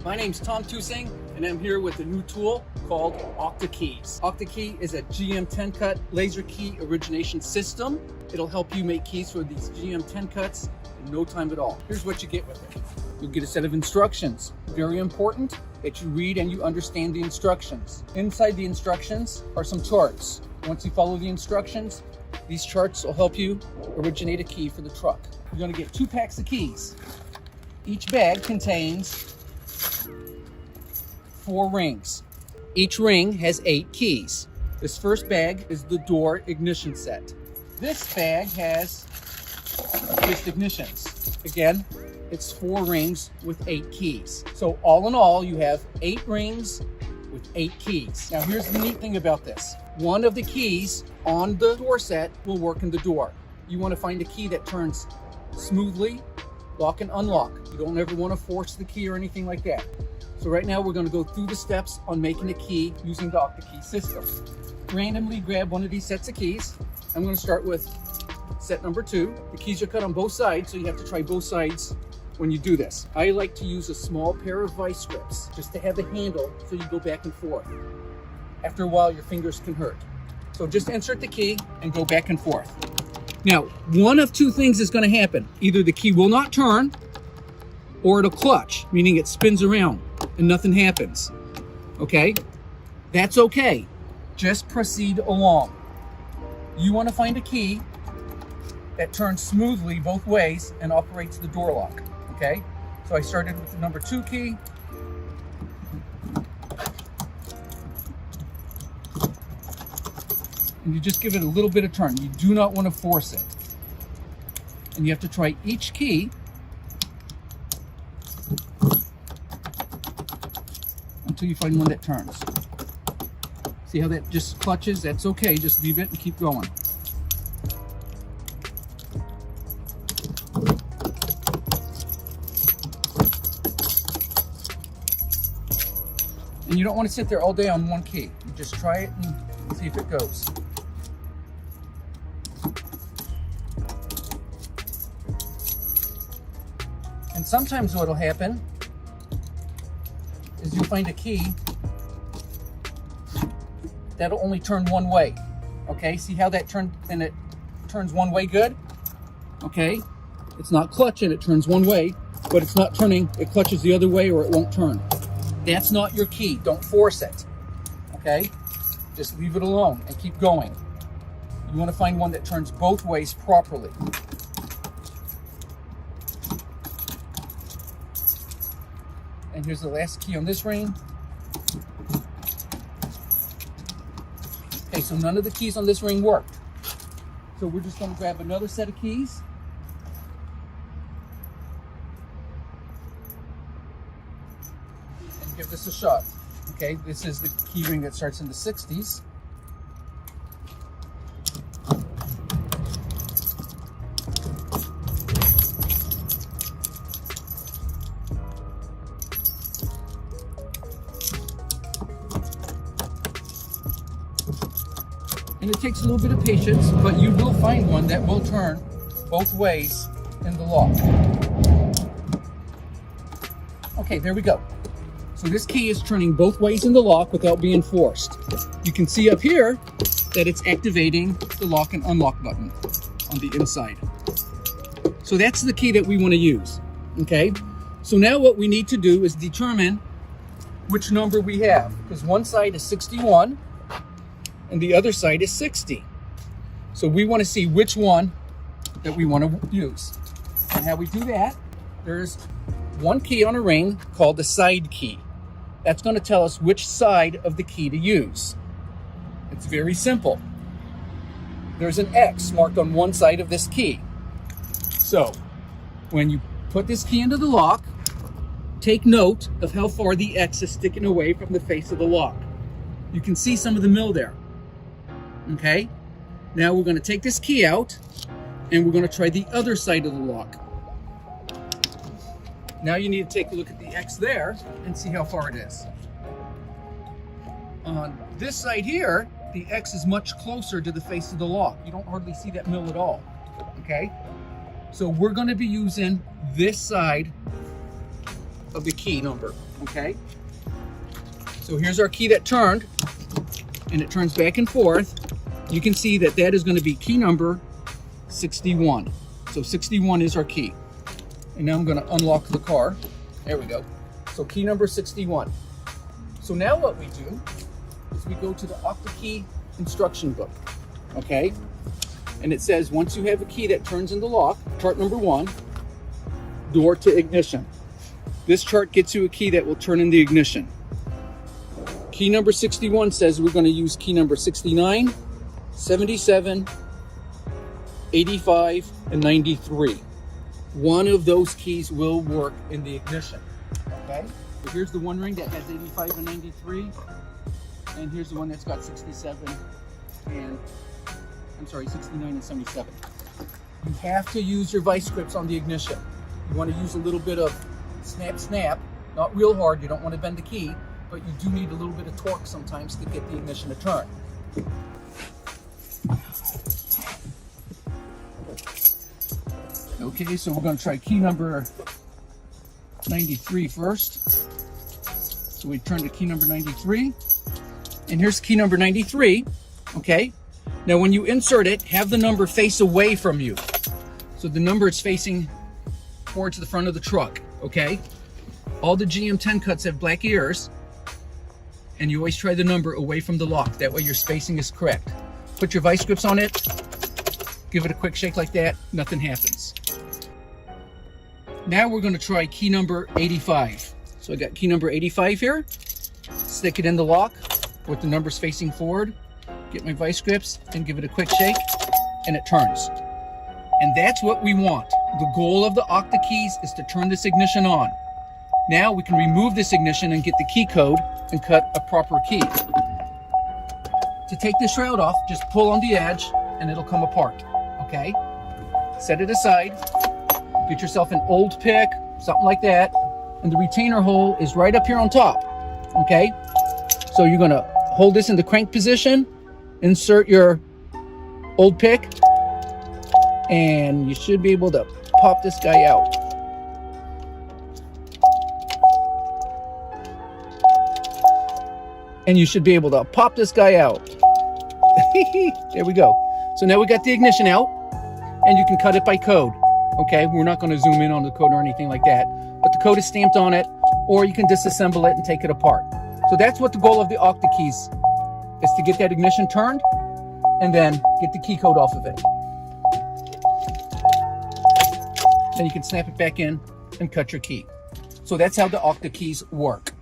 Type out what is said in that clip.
My name's Tom Tusing, and I'm here with a new tool called Octa-Keys. Octa-Key is a GM 10-cut laser key origination system. It'll help you make keys for these GM 10 cuts in no time at all. Here's what you get with it. You'll get a set of instructions. Very important that you read and you understand the instructions. Inside the instructions are some charts. Once you follow the instructions, these charts will help you originate a key for the truck. You're going to get 2 packs of keys. Each bag contains 4 rings. Each ring has 8 keys. This first bag is the door ignition set. This bag has just ignitions. Again, it's 4 rings with 8 keys. So all in all, you have 8 rings with 8 keys. Now here's the neat thing about this. One of the keys on the door set will work in the door. You want to find a key that turns smoothly, lock and unlock. You don't ever want to force the key or anything like that. So right now we're going to go through the steps on making a key using the Octa-Key system. Randomly grab one of these sets of keys. I'm going to start with set number 2. The keys are cut on both sides, so you have to try both sides when you do this. I like to use a small pair of vice grips just to have a handle so you go back and forth. After a while, your fingers can hurt. So just insert the key and go back and forth. Now, one of 2 things is going to happen. Either the key will not turn or it'll clutch, meaning it spins around and nothing happens. Okay? That's okay. Just proceed along. You want to find a key that turns smoothly both ways and operates the door lock. Okay? So I started with the number 2 key. And you just give it a little bit of turn. You do not want to force it. And you have to try each key until you find one that turns. See how that just clutches? That's okay. Just leave it and keep going. And you don't want to sit there all day on one key. You just try it and see if it goes. And sometimes what'll happen is you'll find a key that'll only turn one way. Okay, see how that turned, and it turns one way good? Okay, it's not clutching, it turns one way, but it's not turning, it clutches the other way or it won't turn. That's not your key, don't force it. Okay, just leave it alone and keep going. You want to find one that turns both ways properly. And here's the last key on this ring. Okay, so none of the keys on this ring worked. So we're just going to grab another set of keys. And give this a shot. Okay, this is the key ring that starts in the 60s. And it takes a little bit of patience, but you will find one that will turn both ways in the lock. Okay, there we go. So this key is turning both ways in the lock without being forced. You can see up here that it's activating the lock and unlock button on the inside. So that's the key that we want to use. Okay, so now what we need to do is determine which number we have, because one side is 61 and the other side is 60. So we want to see which one that we want to use. And how we do that, there's one key on a ring called the side key. That's going to tell us which side of the key to use. It's very simple. There's an X marked on one side of this key. So when you put this key into the lock, take note of how far the X is sticking away from the face of the lock. You can see some of the mill there. Okay, now we're going to take this key out and we're going to try the other side of the lock. Now you need to take a look at the X there and see how far it is. On this side here, the X is much closer to the face of the lock. You don't hardly see that mill at all. Okay, so we're going to be using this side of the key number, okay? So here's our key that turned, and it turns back and forth. You can see that that is going to be key number 61. So 61 is our key. And now I'm going to unlock the car. There we go. So key number 61. So now what we do is we go to the Octa-Key instruction book, okay? And it says once you have a key that turns in the lock, chart number 1, door to ignition. This chart gets you a key that will turn in the ignition. Key number 61 says we're going to use key number 69, 77, 85, and 93. One of those keys will work in the ignition, okay? So here's the one ring that has 85 and 93, and here's the one that's got 67 and, 69 and 77. You have to use your vice grips on the ignition. You want to use a little bit of snap, snap, not real hard, you don't want to bend the key, but you do need a little bit of torque sometimes to get the ignition to turn. Okay, so we're going to try key number 93 first. So we turn to key number 93, and here's key number 93, okay? Now when you insert it, have the number face away from you. So the number is facing towards the front of the truck, okay? All the GM 10 cuts have black ears, and you always try the number away from the lock. That way your spacing is correct. Put your vice grips on it, give it a quick shake like that, nothing happens. Now we're going to try key number 85. So I got key number 85 here. Stick it in the lock with the numbers facing forward. Get my vice grips and give it a quick shake, and it turns. And that's what we want. The goal of the Octa-Keys is to turn this ignition on. Now we can remove this ignition and get the key code and cut a proper key. To take this shroud off, just pull on the edge and it'll come apart, okay? Set it aside. Get yourself an old pick, something like that, and the retainer hole is right up here on top, okay? So you're gonna hold this in the crank position, insert your old pick, and you should be able to pop this guy out. And you should be able to pop this guy out. There we go. So now we got the ignition out, and you can cut it by code. Okay, we're not going to zoom in on the code or anything like that, but the code is stamped on it, or you can disassemble it and take it apart. So that's what the goal of the Octa-Keys is, to get that ignition turned and then get the key code off of it. Then you can snap it back in and cut your key. So that's how the Octa-Keys work.